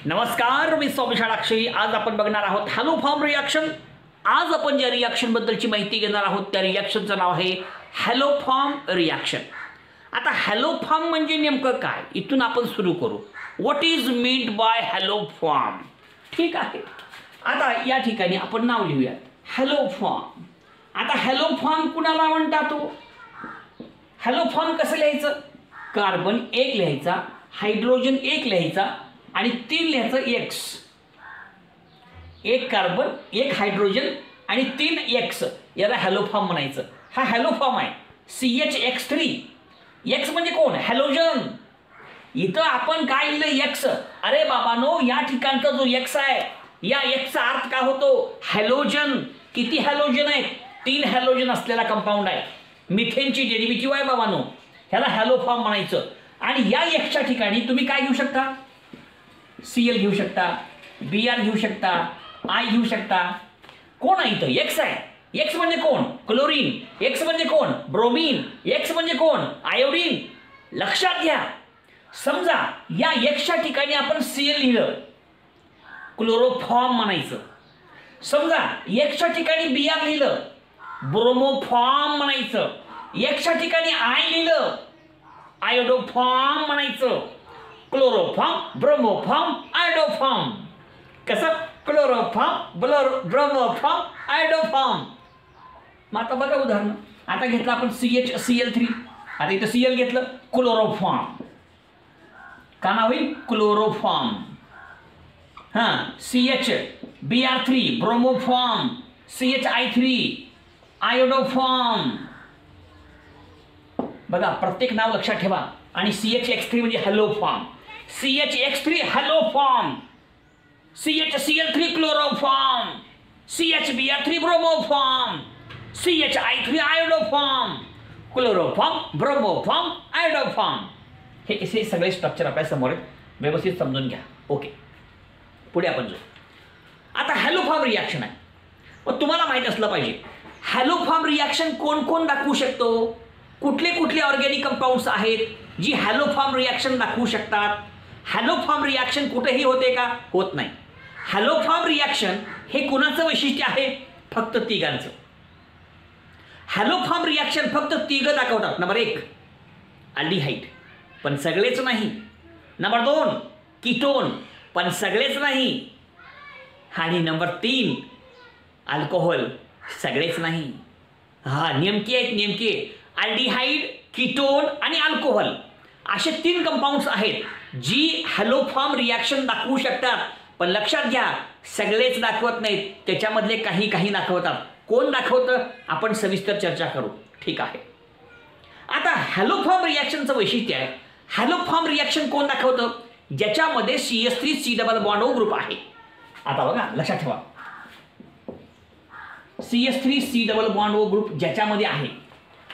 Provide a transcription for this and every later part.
नमस्कार, मी स्वामी षडाक्षरी. आज आपण बघणार आहोत हॅलो फॉर्म रिॲक्शन. आज आपण ज्या रिॲक्शन बद्दलची माहिती घेणार आहोत त्या रिॲक्शनचं नाव आहे हॅलो फॉर्म रिॲक्शन. आता हॅलो फॉर्म म्हणजे नेमकं काय, इथून आपण सुरू करू. What is meant by hello form. ठीक आहे, आता या ठिकाणी आपण नाव लिहूया हॅलो फॉर्म. आता हॅलो फॉर्म कुणाला म्हणतात? हॅलो फॉर्म कसं लिहायचं? कार्बन 1 लिहायचा, हायड्रोजन 1 लिहायचा आणि 3 लिहायचं एक्स. 1 कार्बन 1 हायड्रोजन आणि 3 एक्स, याला हॅलो फॉर्म म्हणायचं. हा हॅलो फॉर्म आहे. CH3. एक्स म्हणजे कोण? हॅलोजन. इथं आपण काय लिहिलं? एक्स. अरे बाबानो, या ठिकाणचा जो एक्स आहे, या एक्सचा अर्थ काय होतो? हॅलोजन. किती हॅलोजन आहेत? 3 हॅलोजन असलेला कंपाऊंड आहे. मिथेनची डेरिव्हेटिव्ह आहे बाबानो, ह्याला हॅलो फॉर्म म्हणायचं. आणि या एक्सच्या ठिकाणी तुम्ही काय घेऊ शकता? Cl घेऊ शकता, Br घेऊ शकता, I घेऊ शकता. कोण आहे इथं? एक्स आहे. एक्स म्हणजे कोण? क्लोरीन. एक्स म्हणजे कोण? ब्रोमीन. एक्स म्हणजे कोण? आयोडीन. लक्षात घ्या, समजा या एक्सच्या ठिकाणी आपण Cl लिहिलं, क्लोरोफॉर्म म्हणायचं. समजा एक्सच्या ठिकाणी Br लिहिलं, ब्रोमोफॉर्म म्हणायचं. एक्सच्या ठिकाणी I लिहिलं, आयोडोफॉर्म म्हणायचं. Chloroform, bromoform, iodoform. कसं? Chloroform, bromoform, iodoform. मग आता बघा उदाहरण. आता घेतलं आपण CH3. आता इथं Cl घेतलं, क्लोरोफॉर्म. का नाव होईल? क्लोरोफॉर्म. हां, CH Br3 bromoform, CHI3 iodoform. बघा, प्रत्येक नाव लक्षात ठेवा. आणि CHX3 म्हणजे hello form. CHX3 hello form, CHCl3 chloroform, CHBr3 bromoform, CHI3 iodoform. Chloroform, bromoform, iodoform. हे सगळे स्ट्रक्चर आपल्या समोर आहेत, व्यवस्थित समजून घ्या. ओके, पुढे आपण जाऊ. आता हॅलो फॉर्म रिॲक्शन आहे. मग तुम्हाला माहित असलं पाहिजे हॅलो फॉर्म रिॲक्शन कोण कोण दाखवू शकतो, कुठले कुठले ऑर्गॅनिक कंपाऊंड्स आहेत जी हॅलो फॉर्म रिॲक्शन दाखवू शकतात. हॅलो फॉर्म रिॲक्शन कुठेही होते का? होत नाही. हॅलो फॉर्म रिॲक्शन हे कुणाचं वैशिष्ट्य आहे? फक्त तिघांचं. हॅलो फॉर्म रिॲक्शन फक्त तिघ दाखवतात. नंबर 1 अल्डिहाइड, पण सगळेच नाही. नंबर 2 कीटोन, पण सगळेच नाही. आणि नंबर 3 अल्कोहोल, सगळेच नाही. हा, नेमके आहेत, नेमके. अल्डिहाइड, कीटोन आणि अल्कोहोल असे 3 कंपाऊंड्स आहेत जी हॅलो फॉर्म रिॲक्शन दाखवू शकतात. पण लक्षात घ्या, सगळेच दाखवत नाहीत, त्याच्यामधले काही काही दाखवतात. कोण दाखवतं आपण सविस्तर चर्चा करू. ठीक आहे. आता हॅलो फॉर्म रिॲक्शनचं वैशिष्ट्य आहे, हॅलो फॉर्म रिॲक्शन कोण दाखवतं? ज्याच्यामध्ये CH3 double bond O group आहे. आता बघा, लक्षात ठेवा, CH3 double bond O group ज्याच्यामध्ये आहे,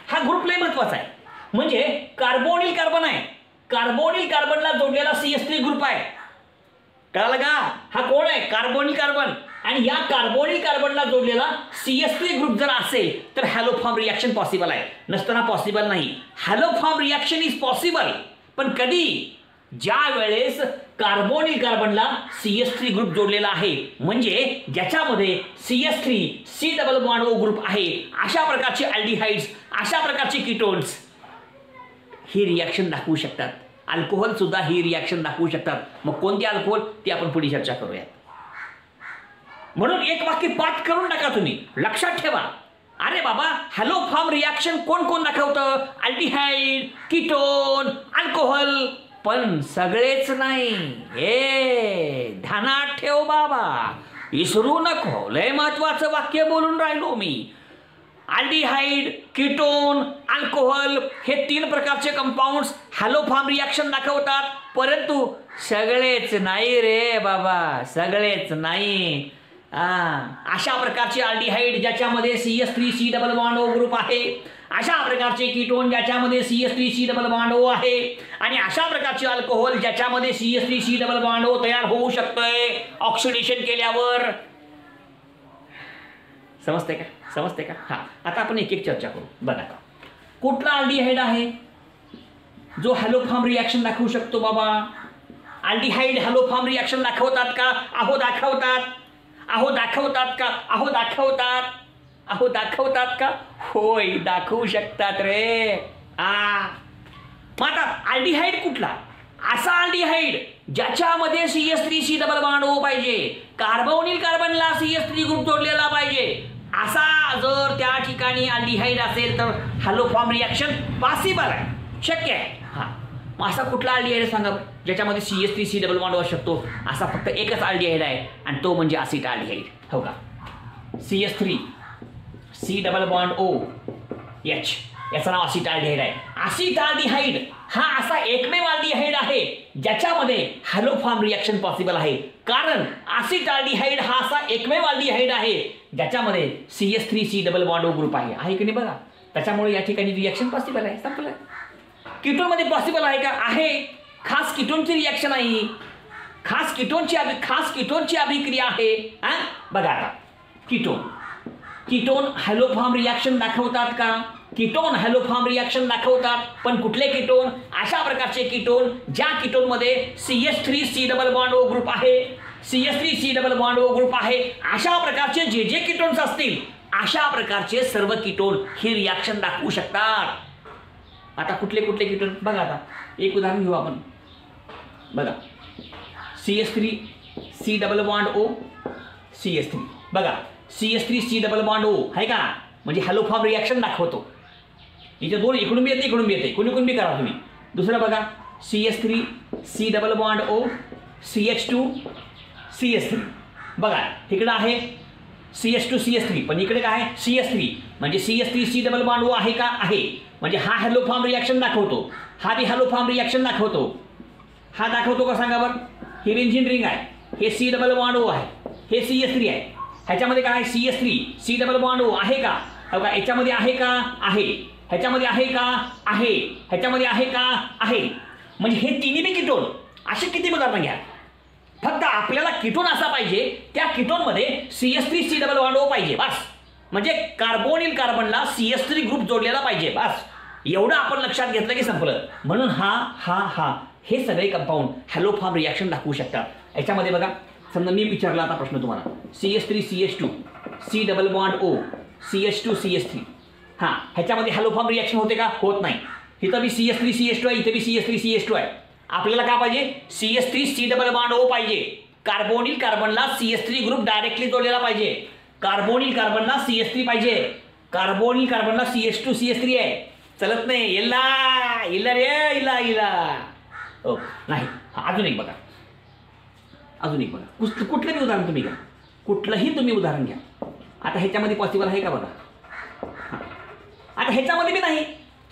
हा ग्रुप लय महत्वाचा आहे. म्हणजे कार्बोनिल कार्बन आहे, कार्बोनिल कार्बनला जोडलेला CH3 ग्रुप आहे. कळालं का? हा कोण आहे? Carbonyl carbon. आणि या कार्बोनिल कार्बनला जोडलेला CH3 ग्रुप जर असेल तर हॅलो फॉर्म रिॲक्शन पॉसिबल आहे. नसताना पॉसिबल नाही. Hello form reaction is possible, पण कधी? ज्या वेळेस कार्बोनिल कार्बनला CH3 ग्रुप जोडलेला आहे, म्हणजे ज्याच्यामध्ये CH3 double bond O group आहे. अशा प्रकारचे अल्डिहाइड्स, अशा प्रकारचे कीटोन्स ही रिॲक्शन दाखवू शकतात. अल्कोहोल सुद्धा ही रिॲक्शन दाखवू शकतात. मग कोणती अल्कोहोल ती आपण पुढे चर्चा करूया. म्हणून एक वाक्य पाठ करून टाका तुम्ही, लक्षात ठेवा. अरे बाबा, हॅलो फॉर्म रिॲक्शन कोण कोण दाखवतं? अल्डिहाइड, कीटोन, अल्कोहोल, पण सगळेच नाही. हे ध्यानात ठेव बाबा, विसरू नको. लय महत्वाचं वाक्य बोलून राहिलो मी. अल्डिहाइड, कीटोन, अल्कोहोल हे 3 प्रकारचे कंपाऊंड्स हॅलो फॉर्म रिॲक्शन दाखवतात, परंतु सगळेच नाही रे बाबा, सगळेच नाही. अशा प्रकारचे अल्डिहाइड ज्याच्यामध्ये CH3 double bond O group आहे, अशा प्रकारचे कीटोन ज्याच्यामध्ये CH3 डबल बॉन्ड O आहे, आणि अशा प्रकारचे अल्कोहोल ज्याच्यामध्ये CH3 डबल बॉन्ड O तयार होऊ शकतोय ऑक्सिडेशन केल्यावर. समजते का? समजते का? हा, आता आपण एक एक चर्चा करू. बघा, कुठला अल्डिहाइड आहे जो हॅलो फॉर्म रिॲक्शन दाखवू शकतो बाबा? अल्डिहाइड हॅलोफॉर्म रिॲक्शन दाखवतात का? अहो दाखवतात. अहो दाखवतात का? अहो दाखवतात. अहो दाखवतात का? होय दाखवू शकतात रे. मग आता अल्डिहाइड कुठला? असा अल्डिहाइड ज्याच्यामध्ये CH3 डबल बॉन्ड O पाहिजे, कार्बोनिल कार्बनला CH3 ग्रुप जोडलेला पाहिजे. असा जर त्या ठिकाणी अल्डिहाइड असेल तर हॅलोफॉर्म रिॲक्शन पॉसिबल आहे, शक्य आहे. मग असा कुठला अल्डिहाइड सांगा ज्याच्यामध्ये CH3 डबल बॉन्ड असू शकतो? असा फक्त एकच अल्डिहाइड आहे आणि तो म्हणजे असिट अल्डिहाइड. हो का? CH3 double bond O H याचं नाव असिट अल्डिहाइड आहे. असिट अल्डिहाइड हा असा एकमेव अल्डिहाइड आहे ज्याच्यामध्ये हॅलोफॉर्म रिॲक्शन पॉसिबल आहे. कारण असिट अल्डिहाइड हा असा एकमेव अल्डिहाइड आहे ज्याच्यामध्ये CH3 double bond O group आहे की नाही बघा. त्याच्यामुळे या ठिकाणी रिॲक्शन पॉसिबल आहे. संपलं. कीटोनमध्ये पॉसिबल आहे का? आहे. खास कीटोनची रिॲक्शन आहे. खास कीटोनची अभिक्रिया आहे. बघा आता कीटोन हॅलोफॉर्म रिॲक्शन दाखवतात का? कीटोन हॅलोफॉर्म रिॲक्शन दाखवतात. पण कुठले कीटोन? अशा प्रकारचे कीटोन ज्या कीटोनमध्ये CH3 double bond O group आहे, CH3 double bond O group आहे. अशा प्रकारचे जे कीटोन्स असतील अशा प्रकारचे सर्व कीटोन ही रिॲक्शन दाखवू शकतात. आता कुठले कीटोन बघा. आता एक उदाहरण घेऊ आपण. बघा CH3 double bond O CH3. बघा CH3 डबल बॉन्ड O आहे का? म्हणजे हॅलोफॉर्म रिॲक्शन दाखवतो. इथे दोन इकडून बी येते इकडून बी येते. कोणी बी करा तुम्ही. दुसरं बघा CH3 double bond O CH2 CH3. बघा इकडं आहे CH2 CH3 पण इकडे काय आहे CH3 म्हणजे CH3 डबल बॉन्ड O आहे का? आहे. म्हणजे हा हॅलोफॉर्म रिॲक्शन दाखवतो. हा बी हॅलोफॉर्म रिॲक्शन दाखवतो. हा दाखवतो का सांगा बरं? ही बेंझिन रिंग आहे. हे C डबल बॉन्ड O आहे. हे CH3 आहे. ह्याच्यामध्ये काय आहे CH3 डबल बॉन्ड O आहे का? बघा याच्यामध्ये आहे का? आहे. ह्याच्यामध्ये आहे का? आहे. ह्याच्यामध्ये आहे का? आहे. म्हणजे हे तिन्ही बी कीटोन. असे किती उदाहरणं घ्या. फक्त आपल्याला कीटोन असा पाहिजे त्या कीटोनमध्ये CH3 डबल बॉन्ड O पाहिजे बस. म्हणजे कार्बोनिल कार्बनला CH3 ग्रुप जोडलेला पाहिजे बस. एवढं आपण लक्षात घेतलं की संपलं. म्हणून हा हे सगळे कंपाऊंड हॅलोफॉर्म रिॲक्शन दाखवू शकतात. याच्यामध्ये बघा समजा मी विचारला आता प्रश्न तुम्हाला CH3 CH2 double bond O CH2 CH3. ह्याच्यामध्ये हॅलोफॉर्म रिॲक्शन होते का? होत नाही. इथं बी CH3 CH2 आहे, इथे बी CH3 CH2 आहे. आपल्याला काय पाहिजे? CH3 डबल बॉन्ड O पाहिजे. कार्बोनिल कार्बनला CH3 ग्रुप डायरेक्टली जोडलेला पाहिजे. कार्बोनिल कार्बनला CH3 पाहिजे. कार्बोनिल कार्बनला CH2 CH3 आहे. चलत नाही. इल्ला नाही. अजून एक बघा. कुठलं बी उदाहरण तुम्ही घ्या. कुठलंही तुम्ही उदाहरण घ्या. आता ह्याच्यामध्ये पॉसिबल आहे का बघा. आता ह्याच्यामध्ये बी नाही.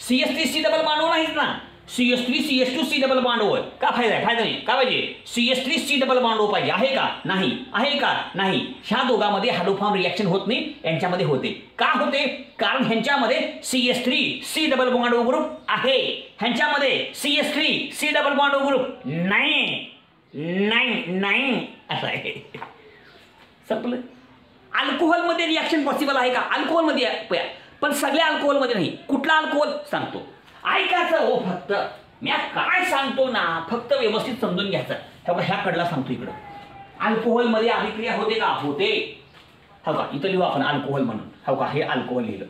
CH3 डबल बॉन्ड O नाहीच ना. CH3 CH2 double bond O का? फायदा आहे? फायदा नाही. काय पाहिजे? CH3 डबल बॉन्ड O पाहिजे. आहे का? नाही. आहे का? नाही. ह्या दोघांमध्ये हॅलोफॉर्म रिॲक्शन होत नाही. यांच्यामध्ये होते. का होते? कारण ह्यांच्यामध्ये CH3 double bond O group आहे. ह्यांच्यामध्ये CH3 double bond O group नाही. असं आहे. संपलं. अल्कोहोलमध्ये रिॲक्शन पॉसिबल आहे का? अल्कोहोलमध्ये पण सगळ्या अल्कोहोलमध्ये नाही. कुठला अल्कोहोल सांगतो ऐकायचं हो. फक्त मी काय सांगतो ना फक्त व्यवस्थित समजून घ्यायचं. ह्या कडला सांगतो. इकडं अल्कोहोलमध्ये अभिक्रिया होते का? होते. हो का? इथं लिहू आपण अल्कोहोल म्हणून. हो का? हे अल्कोहोल लिहिलं.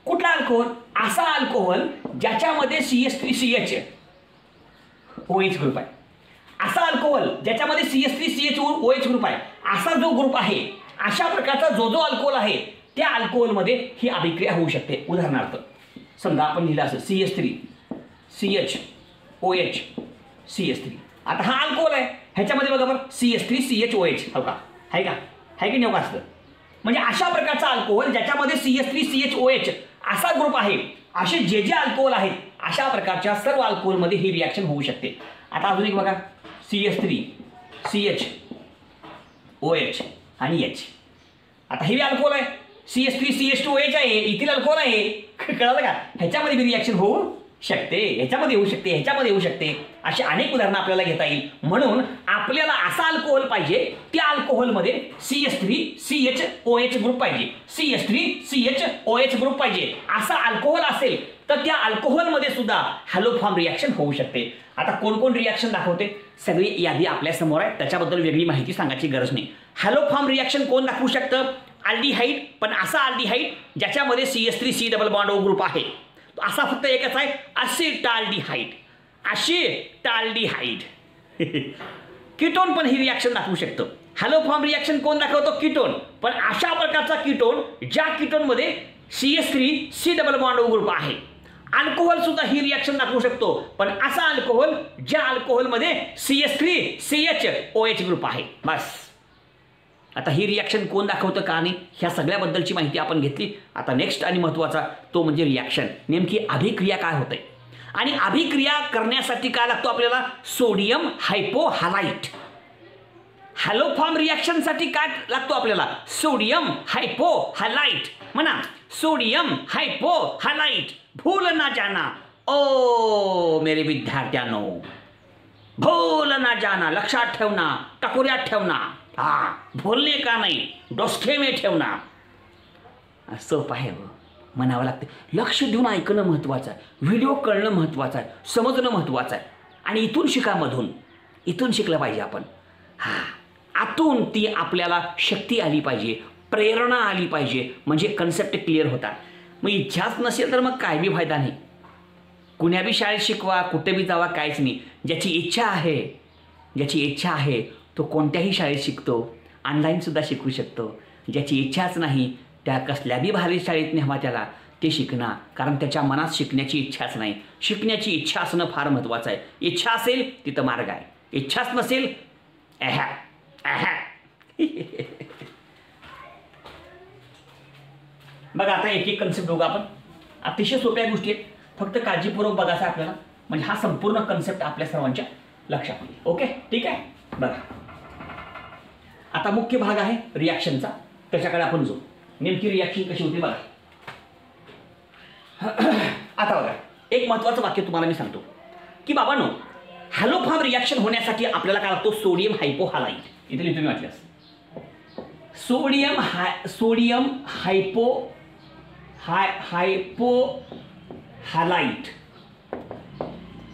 कुठला अल्कोहोल? असा अल्कोहोल ज्याच्यामध्ये CH3 OH ग्रुप आहे. असा अल्कोहोल ज्याच्यामध्ये CH3 OH ग्रुप आहे. असा जो ग्रुप आहे अशा प्रकारचा जो अल्कोहोल आहे त्या अल्कोहोलमध्ये ही अभिक्रिया होऊ शकते. उदाहरणार्थ समजा आपण लिहिलं असं CH3 CH OH CH3. आता हा अल्कोहोल आहे. ह्याच्यामध्ये बघा बरं CH3 OH हो का? आहे का? आहे की नाही का? असतं. म्हणजे अशा प्रकारचा अल्कोहोल ज्याच्यामध्ये CH3 OH असा ग्रुप आहे. असे जे अल्कोहोल आहेत अशा प्रकारच्या सर्व अल्कोहोलमध्ये ही रिॲक्शन होऊ शकते. आता अजून एक बघा CH3 CH OH आणि H. आता हे अल्कोहोल आहे. CH3 OH आहे. इथील अल्कोहोल आहे. कळलं का? ह्याच्यामध्ये बी रिॲक्शन होऊ शकते. ह्याच्यामध्ये होऊ शकते. ह्याच्यामध्ये होऊ शकते. अशी अनेक उदाहरणं आपल्याला घेता येईल. म्हणून आपल्याला असा अल्कोहोल पाहिजे त्या अल्कोहोलमध्ये CH3 OH ग्रुप पाहिजे. CH3 OH ग्रुप पाहिजे. असा अल्कोहोल असेल तर त्या अल्कोहोलमध्ये सुद्धा हॅलो फॉर्म रिॲक्शन होऊ शकते. आता कोण कोण रिॲक्शन दाखवते सगळी यादी आपल्या समोर आहे, त्याच्याबद्दल वेगळी माहिती सांगायची गरज नाही. हॅलो फॉर्म रिॲक्शन कोण दाखवू शकतं? अल्डिहाइड, पण असा अल्डिहाइड ज्याच्यामध्ये CH3C double bond O group आहे. असा फक्त एकच आहे, असिटाल्डिहाइड. असिटाल्डिहाइड. कीटोन पण ही रिॲक्शन दाखवू शकतं. हॅलो फॉर्म रिॲक्शन कोण दाखवतो? कीटोन. पण अशा प्रकारचा कीटोन ज्या कीटोनमध्ये CH3C double bond O group आहे. अल्कोहोल सुद्धा ही रिॲक्शन दाखवू शकतो, पण असा अल्कोहोल ज्या अल्कोहोलमध्ये CH3CHOH ग्रुप आहे. बस. आता ही रिॲक्शन कोण दाखवतं का नाही, ह्या सगळ्याबद्दलची माहिती आपण घेतली. आता नेक्स्ट आणि महत्त्वाचा तो म्हणजे रिॲक्शन, नेमकी अभिक्रिया काय होते. आणि अभिक्रिया करण्यासाठी काय लागतो आपल्याला? सोडियम हायपोहालाइट. हॅलो फॉर्म रिॲक्शनसाठी काय लागतो आपल्याला? सोडियम हायपोहालाइट. म्हणा, सोडियम हायपोहालाइट. भूल ना जाना ओ मेरे विद्यार्थ्यांनो, भूल ना जाना. लक्षात ठेवना, टकोऱ्यात ठेवना. भूलने का नाही, डोसके में ठेवना. सोपं आहे म्हणावं लागतं. लक्ष देऊन ऐकणं महत्त्वाचं आहे, व्हिडिओ कळणं महत्त्वाचं आहे, समजणं महत्त्वाचं आहे. आणि इथून शिकामधून इथून शिकलं पाहिजे आपण. आतून ती आपल्याला शक्ती आली पाहिजे, प्रेरणा आली पाहिजे, म्हणजे कन्सेप्ट क्लिअर होतात. मग इच्छाच नसेल तर मग काय बी फायदा नाही. कुण्या बी शाळेत शिकवा, कुठे बी जावा, काहीच नाही. ज्याची इच्छा आहे तो कोणत्याही शाळेत शिकतो, ऑनलाईनसुद्धा शिकू शकतो. ज्याची इच्छाच नाही त्या कसल्या बी भारी शाळेत न्यावा त्याला, ते शिकणार. कारण त्याच्या मनात शिकण्याची इच्छाच नाही. शिकण्याची इच्छा असणं फार महत्त्वाचं आहे. इच्छा असेल तिथं मार्ग आहे, इच्छाच नसेल बघा. आता एक एक कन्सेप्ट बघू आपण. अतिशय सोप्या गोष्टी आहेत, फक्त काळजीपूर्वक बघायचं आहे आपल्याला, म्हणजे हा संपूर्ण कन्सेप्ट आपल्या सर्वांच्या लक्षात येईल. ओके, ठीक आहे. बघा, आता मुख्य भाग आहे रिॲक्शनचा, त्याच्याकडे आपण जाऊ. नेमकी रिॲक्शन कशी होती बघा. आता बघा, एक महत्त्वाचं वाक्य तुम्हाला मी सांगतो की बाबांनो, हॅलो फॉर्म रिॲक्शन होण्यासाठी आपल्याला काय लागतो? सोडियम हायपोहालाइट. इथे लिहितो मी वाटल्यास. सोडियम हायपोहालाइट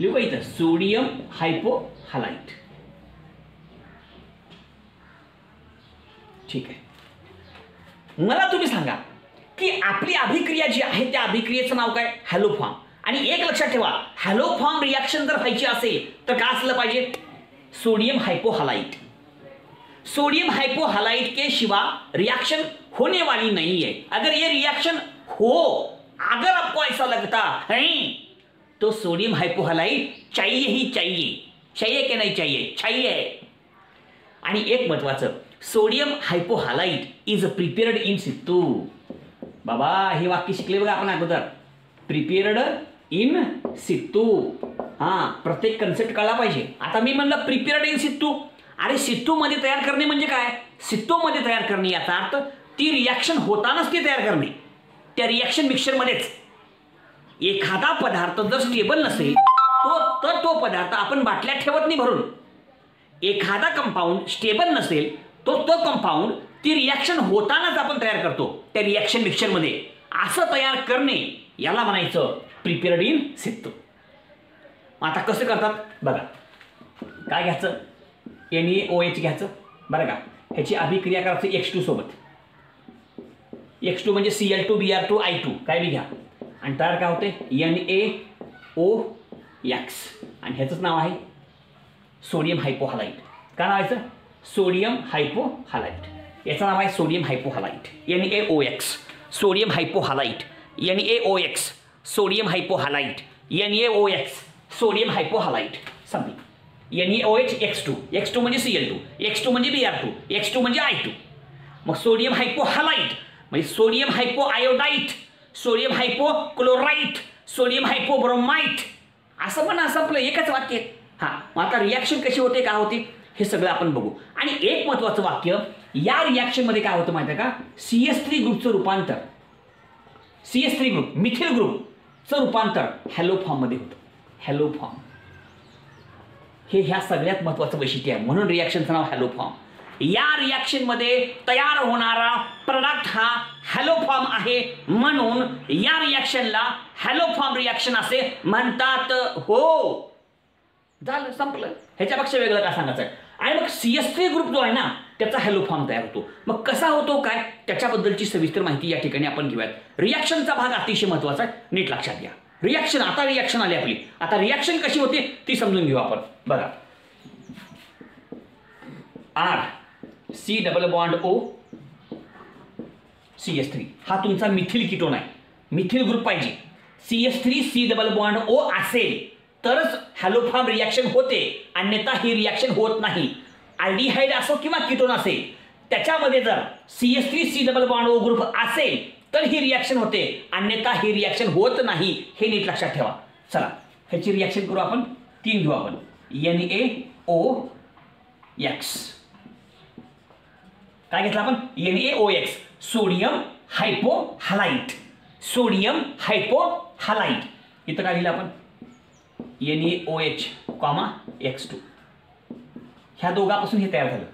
लिहू का इथं? सोडियम हायपोहालाइट. ठीक आहे. मला तुम्ही सांगा की आपली अभिक्रिया जी आहे त्या अभिक्रियेचं नाव काय? Hello form. आणि एक लक्षात ठेवा, हॅलो फॉर्म रिॲक्शन जर व्हायची असेल तर काय असलं पाहिजे? सोडियम हाइपोहालाइट. सोडियम हाइपोहालाइट के सिवा रिएक्शन होने वाली नहीं है. अगर ये रिएक्शन हो, अगर आपको ऐसा लगता है तो सोडियम हाइपोहालाइट चाहिए ही चाहिए. चाहिए कि नहीं चाहिए? चाहिए. आणि एक महत्वाचं, sodium hypohalite is prepared in situ. बाबा हे वाक्य शिकले बघा आपण अगोदर. Prepared in situ. हां, प्रत्येक कन्सेप्ट कळला पाहिजे. आता मी म्हणलं प्रिपेअर्ड इन सितू. अरे सितूमध्ये तयार करणे म्हणजे काय? सितूमध्ये तयार करणे याचा अर्थ ती रिॲक्शन होतानाच ती तयार करणे. त्या रिॲक्शन मिक्सरमध्येच एखादा पदार्थ जर स्टेबल नसेल तो पदार्थ आपण बाटल्यात ठेवत नाही भरून. एखादा कंपाऊंड स्टेबल नसेल तो कंपाऊंड ती रिॲक्शन होतानाच आपण तयार करतो त्या रिॲक्शन मिक्सरमध्ये. असं तयार करणे याला म्हणायचं प्रिपेअर्ड इन सितू. आता कसं करतात बघा. काय घ्यायचं? NaOH घ्यायचं बरं का. ह्याची अभिक्रिया करायचं X2 सोबत. X2 म्हणजे Cl2Br2I2 काय बी घ्या आणि तयार काय होते? NaOX. आणि ह्याचंच नाव आहे सोडियम हायपोहालाइट. काय नाव आहे? Sodium hypohalite. याचं नाव आहे sodium hypohalite. NaOX sodium hypohalite. NaOX sodium hypohalite. NaOX sodium hypohalite. समजा NaOH X2. X2 म्हणजे Cl2, X2 म्हणजे Br2, X2 म्हणजे I2. मग सोडियम हायपोहालाइट म्हणजे सोडियम हायपोआयोडाइट, सोडियम हायपोक्लोराइट, सोडियम हायपोब्रोमाइट. असं पण असं आपलं एकच वाक्य. हां, मग आता रिॲक्शन कशी होते, काय होते हे सगळं आपण बघू. आणि एक महत्त्वाचं वाक्य, या रिॲक्शनमध्ये काय होतं माहिती आहे का? CH3 ग्रुपचं रूपांतर, CH3 ग्रुप मिथिल ग्रुपचं रूपांतर हॅलो फॉर्ममध्ये होतं. हॅलो फॉर्म हे ह्या सगळ्यात महत्त्वाचं वैशिष्ट्य आहे. म्हणून रिॲक्शनचं नाव हॅलो फॉर्म. या रिॲक्शनमध्ये तयार होणारा प्रोडक्ट हा हॅलो फॉर्म आहे, म्हणून या रिॲक्शनला हॅलो फॉर्म रिॲक्शन असे म्हणतात. हो, झालं, संपलं. ह्याच्यापेक्षा वेगळं काय सांगायचं आहे. आणि मग CH3 ग्रुप जो आहे ना त्याचा हॅलो फॉर्म तयार होतो. मग कसा होतो काय त्याच्याबद्दलची सविस्तर माहिती या ठिकाणी आपण घेऊयात. रिॲक्शनचा भाग अतिशय महत्त्वाचा आहे, नीट लक्षात घ्या. रिॲक्शन, आता रिॲक्शन आली आपली. आता रिॲक्शन कशी होते ती समजून घेऊ आपण. बघा, R C⋯O CH3 हा तुमचा मिथिल कीटोन आहे. मिथिल ग्रुप पाहिजे. CH3 C⋯O असेल तरच हॅलोफॉर्म रिॲक्शन होते, अन्यथा ही रिॲक्शन होत नाही. अल्डिहाइड असो किंवा कीटोन असेल त्याच्यामध्ये जर CH3 C⋯O ग्रुप असेल तर ही रिॲक्शन होते, अन्यथा ही रिॲक्शन होत नाही. हे नीट लक्षात ठेवा. चला ह्याची रिॲक्शन करू आपण. 3 घेऊ आपण. NaOX. काय घेतलं आपण? NaOX, sodium hypohalite. Sodium hypohalite. इथं काय लिहिलं आपण? NaOH, X2. ह्या दोघांपासून हे तयार झालं.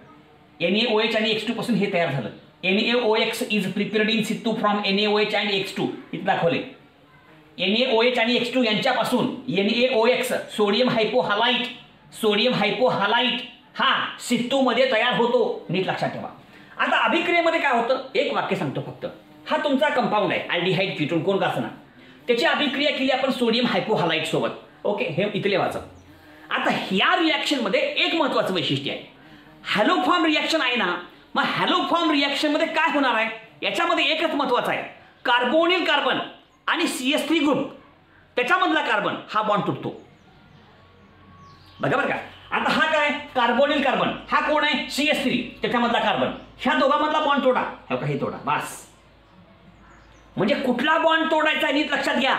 NaOH आणि X2 पासून हे तयार झालं. NaOX is prepared in situ from NaOH and X2. इथे दाखवले. NaOH आणि X2 यांच्यापासून NaOX, सोडियम हायपोहलाइट हा सितूमध्ये तयार होतो. नीट लक्षात ठेवा. आता अभिक्रियेमध्ये काय होतं एक वाक्य सांगतो फक्त. हा तुमचा कंपाऊंड आहे अल्डिहाइड कीटोन कोण का असना, त्याची अभिक्रिया केली आपण सोडियम हायपोहलाइट सोबत. ओके, हे इथले वाचा. आता ह्या रिॲक्शन मध्ये एक महत्त्वाचं वैशिष्ट्य आहे. हॅलोफॉर्म रिॲक्शन आहे ना, मग हॅलोफॉर्म रिॲक्शन मध्ये काय होणार आहे याच्यामध्ये एकच महत्त्वाचं आहे. कार्बोनिल कार्बन आणि CH3 ग्रुप त्याच्यामधला कार्बन हा बॉन्ड तुटतो. बघा बरं का. आता हा काय कार्बोनिल कार्बन, हा कोण आहे CH3 त्याच्यामधला कार्बन. ह्या दोघांमधला बॉन्ड तोडा, हे तोडा, बस. म्हणजे कुठला बॉन्ड तोडायचा नीट लक्षात घ्या.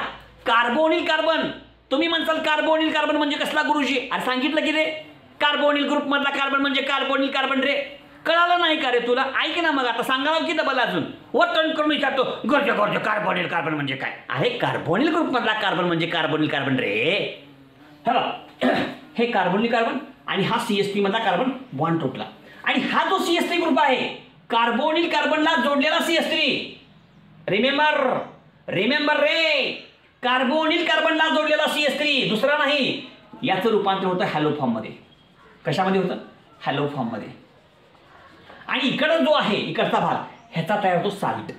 Carbonyl carbon. तुम्ही म्हणसाल कार्बोनिल कार्बन म्हणजे कसला गुरुजी? अरे सांगितलं की रे, कार्बोनिल ग्रुप मधला कार्बन म्हणजे कार्बोनिल कार्बन रे. कळालं नाही का रे तुला? ऐक ना मग आता सांगावं की डबल अजून वतन करून विचारतो गोरज कार्बोनिल कार्बन म्हणजे काय? अरे कार्बोनिल ग्रुप मधला कार्बन म्हणजे कार्बोनिल कार्बन रे. हे कार्बोनिल कार्बन आणि हा CH3 मधला कार्बन बॉन्ड तुटला. आणि हा जो CH3 ग्रुप आहे कार्बोनिल कार्बनला जोडलेला CH3. रिमेंबर रे, कार्बोनिल कार्बनला जोडलेला CH3 दुसरा नाही. याचं रूपांतर होतं हॅलोफॉर्म मध्ये. कशामध्ये होतं? हॅलोफॉर्म मध्ये. आणि इकडं जो आहे इकडचा भाग ह्याचा तयार होतो साल्ट.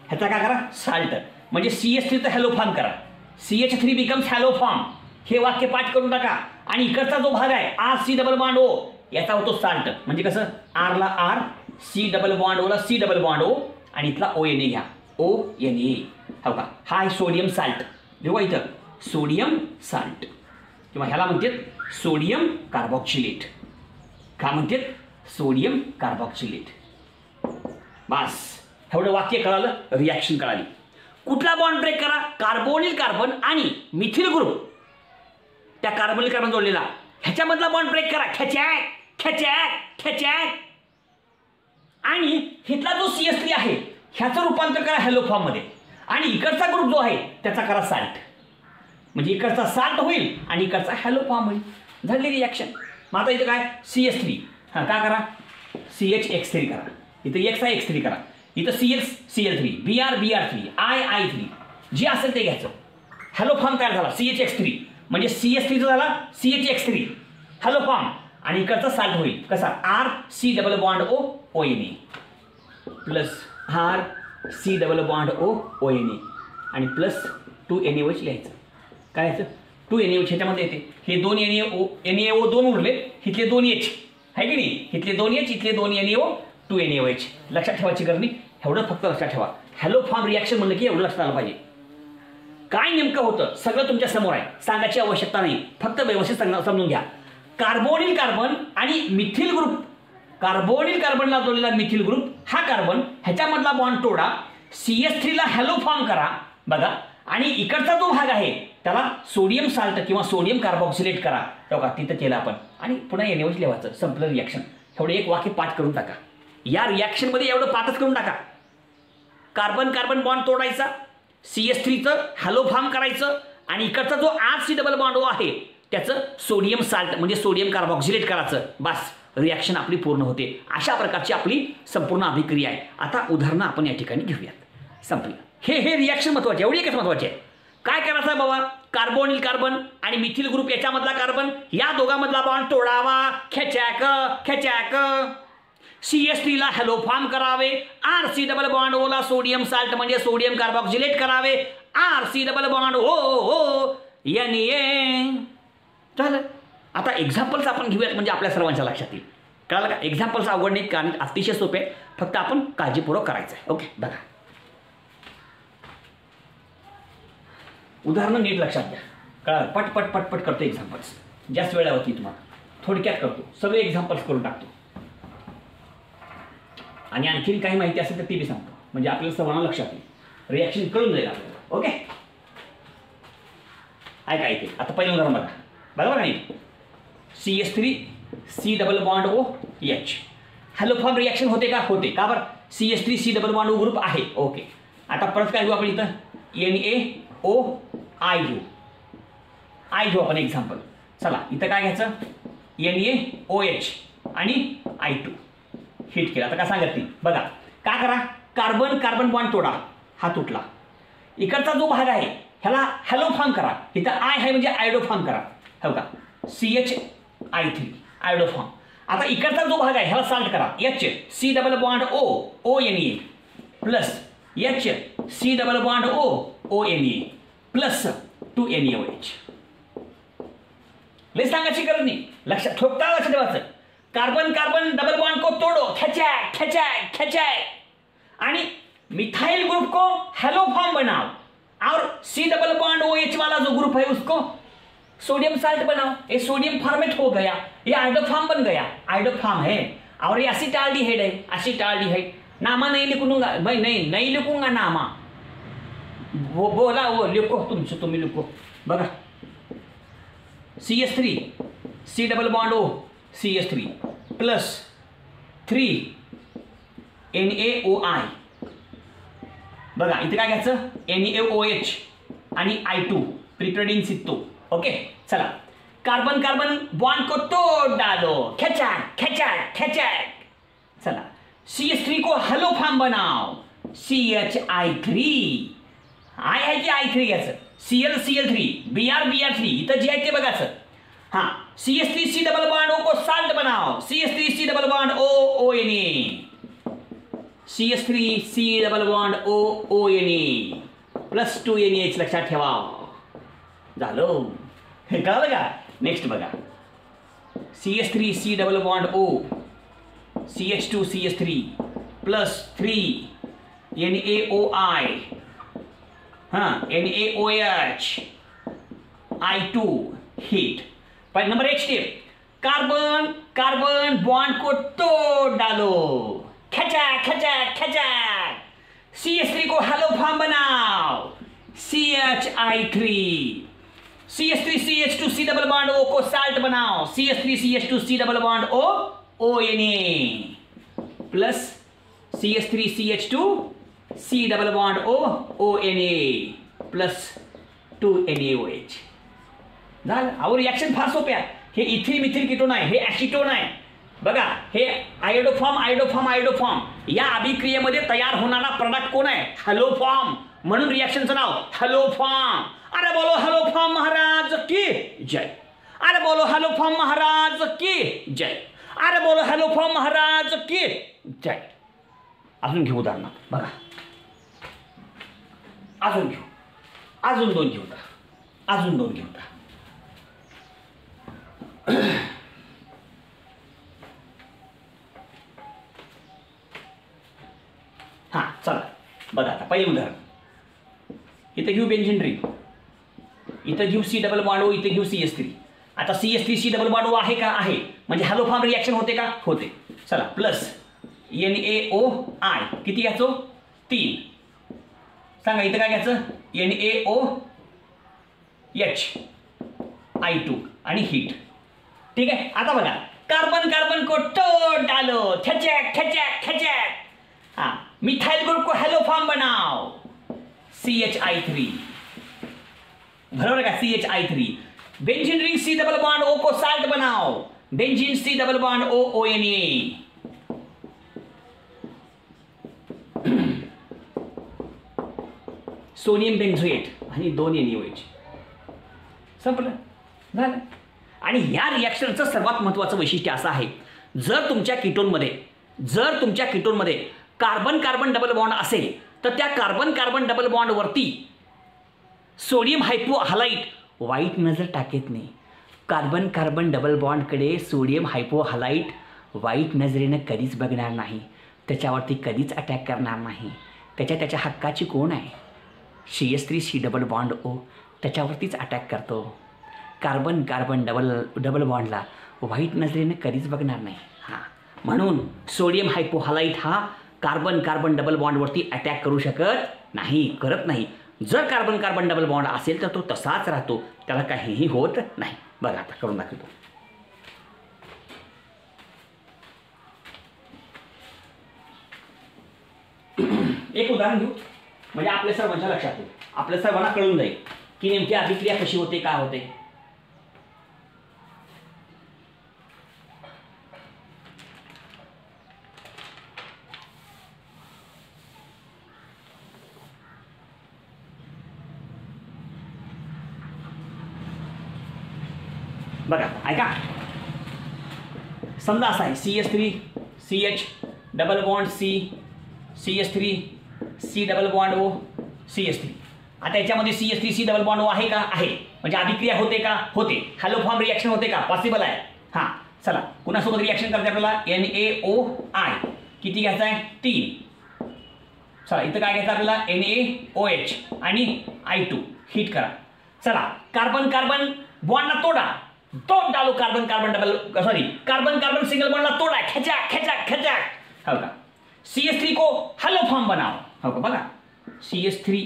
ह्याचा काय करा? साल्ट. म्हणजे CH3 चं हॅलोफॉर्म करा. CH3 becomes haloform. हे वाक्य पाठ करून टाका. आणि इकडचा जो भाग आहे RC⋯O याचा होतो साल्ट. म्हणजे कसं? R ला R, C⋯O ला C⋯O आणि इथला ONA घ्या. ONA. हो का? हा आहे सोडियम साल्ट. जेव्हा इथं सोडियम साल्ट किंवा ह्याला म्हणतात सोडियम कार्बॉक्सिलेट. का म्हणतात? सोडियम कार्बॉक्सिलेट. बस एवढं वाक्य कळालं, रिॲक्शन कळाली. कुठला बॉन्ड ब्रेक करा? कार्बोनिल कार्बन आणि मिथिल ग्रुप त्या कार्बोनिल कार्बन जोडलेला ह्याच्यामधला बॉन्ड ब्रेक करा. खेचॅक. आणि इथला जो CH3 आहे ह्याचं रूपांतर करा हॅलोफॉर्म मध्ये. आणि इकडचा ग्रुप जो आहे त्याचा करा साल्ट. म्हणजे इकडचा साल्ट होईल आणि इकडचा हॅलोफॉर्म होईल. झाली रिॲक्शन. मग आता इथं काय? CH3 हा काय करा? CHX3 करा. इथं X आहे X3 करा. इथं CL3 Br3 I3 जे असेल ते घ्यायचं. हॅलोफॉर्म तयार झाला CHX3. म्हणजे CH3 झाला CHX3 हॅलोफॉर्म. आणि इकडचा साल्ट होईल कसा? RC⋯O ONA plus RC⋯O ONA आणि प्लस 2NaOH लिहायचं. काय यायचं? 2NaOH ह्याच्यामध्ये येते. हे 2 NaO 2 उरले, इथले 2 H आहे की नाही? इथले 2 H, इथले 2 NaO 2NaOH. लक्षात ठेवायची गरज नाही. एवढं फक्त लक्षात ठेवा. हॅलोफॉर्म रिॲक्शन म्हणलं की एवढं लक्षात आलं पाहिजे. काय नेमकं होतं सगळं तुमच्या समोर आहे, सांगायची आवश्यकता नाही. फक्त व्यवस्थित समजून घ्या. कार्बोनिल कार्बन आणि मिथिल ग्रुप, कार्बोनिल कार्बनला जोडलेला मिथिल ग्रुप हा कार्बन ह्याच्यामधला बॉन्ड तोडा. CH3 ला हॅलोफॉर्म करा. बघा. आणि इकडचा जो भाग आहे त्याला सोडियम साल्ट किंवा सोडियम कार्बॉक्सिलेट करा. बघा तिथं केलं आपण. आणि पुन्हा NaOH लिहायचं. संपलं रिॲक्शन. एवढं एक वाक्य पाठ करून टाका. या रिॲक्शन मध्ये एवढं पाठच करून टाका. कार्बन कार्बन बॉन्ड तोडायचा, CH3चं हॅलोफॉर्म करायचं आणि इकडचा जो RC⋯O आहे त्याचं सोडियम साल्ट म्हणजे सोडियम कार्बॉक्सिलेट करायचं. बस रिॲक्शन आपली पूर्ण होते. अशा प्रकारची आपली संपूर्ण अभिक्रिया आहे. आता उदाहरणं आपण या ठिकाणी घेऊयात. संपलं. हे रिॲक्शन महत्त्वाचे, एवढी एकच महत्त्वाची आहे. काय करायचं आहे बाबा, कार्बोनिल कार्बन आणि मिथिल ग्रुप याच्यामधला कार्बन या दोघांमधला बॉन्ड तोडावा. खेचॅक खेचॅक. CH3 ला हॅलो फॉर्म करावे. RC डबल बॉन्ड O ला सोडियम साल्ट म्हणजे सोडियम कार्बॉक्सिलेट करावे. RC double bond O Na. झालं. आता एक्झाम्पल्स आपण घेऊयात म्हणजे आपल्या सर्वांच्या लक्षात येईल. कळलं का? एक्झाम्पल्स अवघड नाही, कारण अतिशय सोपे, फक्त आपण काळजीपूर्वक करायचं आहे. ओके, बघा उदाहरणं नीट लक्षात घ्या. कळलं? पटपट पटपट करतो एक्झाम्पल्स. जास्त वेळ होती तुम्हाला, थोडक्यात करतो, सगळे एक्झाम्पल्स करून टाकतो. आणि आणखीन काही माहिती असेल तर ती बी सांगतो, म्हणजे आपल्याला सर्वांना लक्षात येईल, रिॲक्शन कळून जाईल आपल्याला. ओके, ऐका इथे. आता पहिलं उदाहरण बघा. बरोबर नाही, CH3 C double bond OH hello form reaction होते का? होते. का बरं? CH3 C double bond O group आहे. ओके, आता परत काय घेऊ आपण इथं? NaOI घेऊ. I घेऊ आपण एक्झाम्पल. चला इथं काय घ्यायचं? NaOH आणि I2 हिट केला. आता काय सांगत नाही बघा. काय करा, कार्बन कार्बन बॉन्ड तोडा, हा तुटला. इकडचा जो भाग आहे ह्याला हॅलो फॉर्म करा. इथं आय आहे म्हणजे आयडो फॉर्म करा. हो का, CH3 आयडो फॉर्म. आता इकडचा जो भाग आहे ह्याला साल्ट करा. C double bond O Na plus C double bond O Na plus 2 NaOH. लय सांगायची गरज नाही, लक्षात ठोकता लक्ष ठेवायचं. कार्बन कार्बन डबल बॉन्ड को तोडो, खेचाय खेचाय खेचाय, आणि मिथाइल ग्रुप को हेलो फॉर्म बनाओ, और C डबल बॉन्ड OH वाला जो ग्रुप है उसको सोडियम साल्ट बनाओ. ये सोडियम फॉर्मेट हो गया, ये आइडोफॉर्म बन गया. आइडोफॉर्म है और ये एसिटाल्डिहाइड है. एसिटाल्डिहाइड नामा नहीं लिखूंगा मैं, नहीं लिखूंगा नामा. वो बोला वो लिखो, तुम्ही लिखो. बघा CH3 C double bond O CH3 plus 3 NaOI. बघा इथे काय घ्यायचं? NaOH आणि I2 प्रिपेडिंग सित्तो. ओके, चला कार्बन कार्बन बॉन्ड को तोड़ डालो, खेचाक खेचाक खेचाक. चला CH3 को हेलो फॉर्म बनाओ. CHI3 आय आहे की I3 घ्यायचं. Cl3 Br3 इथं जे आहे ते बघायचं. हाँ, CH3 C double bond O को साल्ट बनाओ. CH3 C double bond O Na. CH3 C double bond O Na plus 2 NaH लक्षात ठेवा. झालं, हे कळलं का? नेक्स्ट बघा. CH3 C double bond O CH2 CH3 plus 3 NaOI, हाँ NaOH I2 heat. Number 1 step, carbon carbon bond को तोड़ डालो, खेचाक खेचाक खेचाक. CH3 को हेलो फॉर्म बनाओ. CHI3 CH3 CH2 C double bond O को साल्ट बनाओ. CH3 CH2 C double bond O Na plus CH3 CH2 C double bond O Na plus 2 NaOH. झालं. अहो reaction फार सोपे आहे. हे इथिल मिथिल कीटोन आहे, हे ॲसिटोन आहे. बघा हे आयोडोफॉर्म आयोडोफॉर्म आयोडोफॉर्म या अभिक्रियेमध्ये तयार होणारा प्रोडक्ट कोण आहे? Hello form. म्हणून रिॲक्शनचं नाव हॅलो फॉर्म. अरे बोलो हॅलो फॉर्म महाराज की जय. अरे बोलो हॅलो फॉर्म महाराज की जय. अरे बोलो हॅलो फॉर्म महाराज की जय. अजून घेऊ उदाहरण बघा. अजून घेऊ, अजून 2 घेऊ, अजून 2 घेऊ. हा चला बघा. आता पहिले उदाहरण इथे घेऊ बेंझिन रिंग, इथं घेऊ C डबल बॉन्ड O, इथे घेऊ CH3. आता CH3 C double bond O आहे का? आहे. म्हणजे हॅलो फॉर्म रिॲक्शन होते का? होते. चला प्लस NaOI किती घ्यायचो? 3. सांगा इथं काय घ्यायचं? NaOH I2 आणि हीट. ठीक आहे. आता बघा, कार्बन कार्बन को तोड़ डालो, खेचैक खेचैक खेचैक. हाँ, मिथाइल ग्रुप को हेलो फॉर्म बनाओ. CHI3 बराबर का? CHI3 benzene ring C double bond O को साल्ट बनाओ. Benzene C double bond O O N A, sodium benzoate आणि 2 NaOH. संपलं झालं. आणि ह्या रिॲक्शनचं सर्वात महत्त्वाचं वैशिष्ट्य असं आहे, जर तुमच्या कीटोनमध्ये कार्बन कार्बन डबल बॉन्ड असेल तर त्या कार्बन कार्बन डबल बॉन्डवरती सोडियम हायपोहलाइट वाईट नजर टाकत नाही. कार्बन कार्बन डबल बॉन्डकडे सोडियम हायपोहलाइट वाईट नजरेनं कधीच बघणार नाही, त्याच्यावरती कधीच अटॅक करणार नाही. त्याच्या हक्काची कोण आहे? CH3C डबल बॉन्ड O त्याच्यावरतीच अटॅक करतो. कार्बन कार्बन डबल बॉन्डला वाईट नजरेनं कधीच बघणार नाही. हां, म्हणून सोडियम हायपोहलाइट हा कार्बन कार्बन डबल बॉन्डवरती अटॅक करू शकत नाही, करत नाही. जर कार्बन कार्बन डबल बॉन्ड असेल तर तो तसाच राहतो, त्याला काहीही होत नाही. बघा आता करून दाखवतो. एक उदाहरण घेऊ म्हणजे आपल्या सर्वांच्या लक्षात येईल, आपल्या सर्वांना कळून जाईल की नेमकी अभिक्रिया कशी होते, काय होते. बघा ऐका, समजा असा आहे CH3 CH double bond C CH3 C double bond O CH3. आता याच्यामध्ये CH3C डबल बॉन्ड O आहे का? आहे. म्हणजे अभिक्रिया होते का? होते. हॅलो फॉर्म रिॲक्शन होते का? पॉसिबल आहे. हां, चला कुणासोबत रिॲक्शन करते आपल्याला? NaOI. किती घ्यायचं आहे? 3. चला इथं काय घ्यायचं आपल्याला? NaOH आणि I2. हिट करा. चला कार्बन कार्बन बॉन्डला तोडा, तोड डालो. कार्बन कार्बन सिंगल बॉन्डला तोडा, खेचा खेचा खेचा. हो का? CH3 को हॅलो फॉर्म बनाओ. हो का? बघा CH3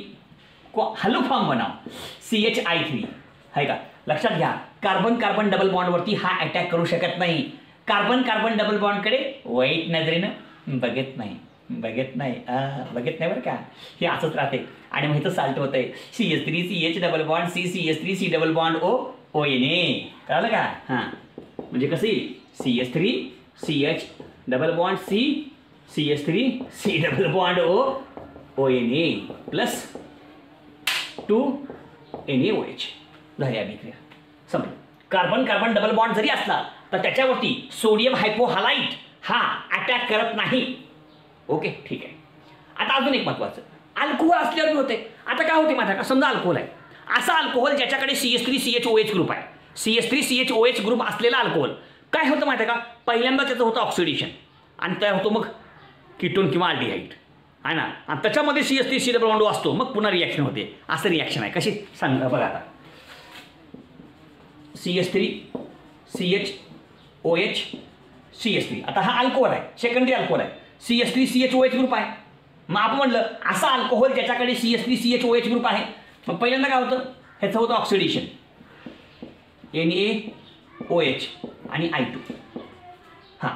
को हॅलो फॉर्म बनाओ, CHI3 है का? लक्षात घ्या, कार्बन कार्बन डबल बॉन्डवरती हा अटॅक करू शकत नाही. कार्बन कार्बन डबल बॉन्डकडे वाईट नजरेनं बघत नाही बरं का. हे असंच राहते. आणि मग इथं साल्ट होत आहे CH3 CH double bond C CH3 C double bond O O Na. कळलं का? हां, म्हणजे कसं येईल? CH3 CH double bond C CH3 C double bond O O Na plus 2 NaOH. झाली अभिक्रिया, संपलं. कार्बन कार्बन डबल बॉन्ड जरी असला तर त्याच्यावरती सोडियम हायपोहलाइट हा अटॅक करत नाही. ओके, ठीक आहे. आता अजून एक महत्त्वाचं, अल्कोहोल असल्यावर होते. आता काय होते माहिती आहे का? समजा अल्कोहोल आहे, असा अल्कोहोल ज्याच्याकडे CH3CHOH ग्रुप आहे, CH3CHOH ग्रुप असलेला अल्कोहोल काय होतं माहिती आहे का? पहिल्यांदा त्याचं होतं ऑक्सिडेशन आणि तयार होतो मग कीटोन किंवा अल्डिहाइड आहे ना. आणि त्याच्यामध्ये CH3C डबल बॉन्ड असतो, मग पुन्हा रिॲक्शन होते. असं रिॲक्शन आहे. कशी सांगा बघा आता. CH3 CHOH CH3. आता हा अल्कोहोल आहे, सेकंडरी अल्कोहोल आहे, CH3CHOH ग्रुप आहे. मग आपण म्हणलं असा अल्कोहोल ज्याच्याकडे CH3CHOH ग्रुप आहे, मग पहिल्यांदा काय होतं? ह्याचं होतं ऑक्सिडेशन, NaOH आणि I2. हां,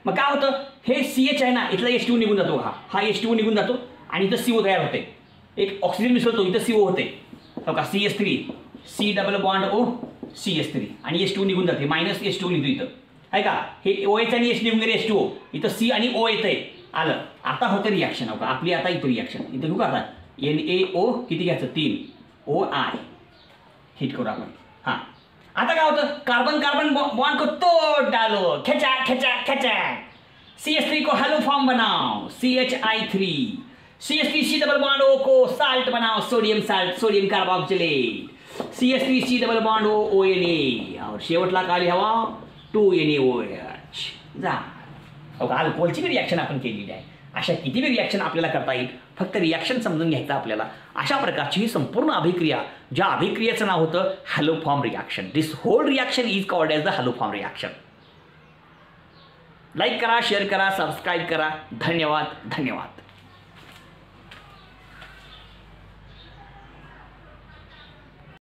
मग काय होतं? हे CH आहे ना, इथला H2 निघून जातो. हा H2 निघून जातो आणि इथं CO तयार होते. एक ऑक्सिजन मिसळतो, इथं CO होते. हो का? CH3 C double bond O CH3 आणि H2 निघून जाते, मायनस H2 निघतो इथं आहे का? हे OH आणि H निघून गेले, H2O इथं C आणि O येतंय. आलं. आता होतं रिॲक्शन. हो का? आपली आता इथं रिॲक्शन इथं घेऊ का? आता NaO किती घ्यायचं? 3 OI. हिट करू आपण. हां, आता काय होतं? कार्बन कार्बन बॉन्ड को तोड़ डालो, खेचा खेचा खेचा. CH3 को हॅलो फॉर्म बनाओ, CHI3. CH3C double bond O को साल्ट बनाओ, sodium salt, sodium carboxylate. CH3C double bond O Na. और शेवटला काय लिहावा? 2 NaOH. जा. हो का? अल्कोहोलची बी रिॲक्शन आपण केलेली आहे. अशा किती बी रिॲक्शन आपल्याला करता येईल, फक्त रिॲक्शन समजून घ्यायचं आपल्याला. अशा प्रकारची ही संपूर्ण अभिक्रिया, ज्या अभिक्रियेचं नाव होतं haloform reaction. This whole reaction is called as the haloform reaction. Like करा, शेअर करा, सबस्क्राईब करा. धन्यवाद.